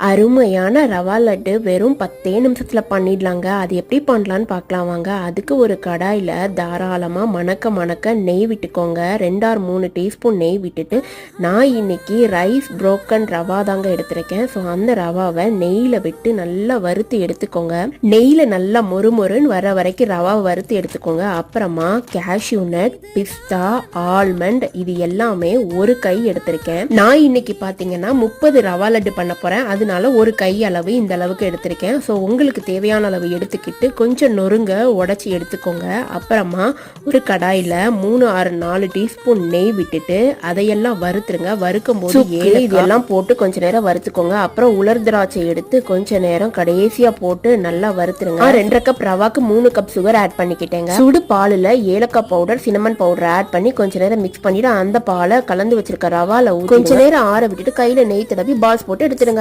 அருமையான ரவா லட்டு வெறும் 10 நிமிஷத்துல பண்ணிடலாங்க. அது எப்படி பண்ணலான்னு பார்க்கலாம் வாங்க. அதுக்கு ஒரு கடாயில் தாராளமாக மணக்க மணக்க நெய் விட்டுக்கோங்க. 2 or 3 டீஸ்பூன் நெய் விட்டுட்டு நான் இன்னைக்கு ரைஸ் புரோக்கன் ரவா தாங்க எடுத்திருக்கேன். ஸோ அந்த ரவாவை நெய்யில் விட்டு நல்லா வறுத்து எடுத்துக்கோங்க. நெய்யில் நல்லா மொறுமொறுன்னு வர வரைக்கும் ரவாவை வறுத்து எடுத்துக்கோங்க. அப்புறமா கேஷ்யூ நட், பிஸ்தா, ஆல்மண்ட் இது எல்லாமே ஒரு கை எடுத்திருக்கேன். நான் இன்னைக்கு பார்த்தீங்கன்னா 30 ரவா லட்டு பண்ண போகிறேன். அதனால ஒரு கை அளவு இந்த அளவுக்கு எடுத்திருக்கேன். ஸோ உங்களுக்கு தேவையான அளவு எடுத்துக்கிட்டு கொஞ்சம் நொறுங்க உடச்சி எடுத்துக்கோங்க. அப்புறமா ஒரு கடாயில் 3 or 4 டீஸ்பூன் நெய் விட்டுட்டு அதையெல்லாம் வறுத்துருங்க. வறுக்கும் போது இதெல்லாம் போட்டு கொஞ்ச நேரம் வறுத்துக்கோங்க. அப்புறம் உலர் திராட்சை எடுத்து கொஞ்ச நேரம் கடைசியா போட்டு நல்லா வறுத்துருங்க. 2 கப் ரவாக்கு 3 கப் சுகர் ஆட் பண்ணிக்கிட்டேங்க. சுடு பாலில் ஏலக்காய் பவுடர், சினமன் பவுடர் ஆட் பண்ணி கொஞ்ச நேரம் மிக்ஸ் பண்ணிட்டு அந்த பாலை கலந்து வச்சிருக்க ரவால கொஞ்ச நேரம் ஆற விட்டுட்டு கையில நெய் தடவி பால்ஸ் போட்டு எடுத்துருங்க.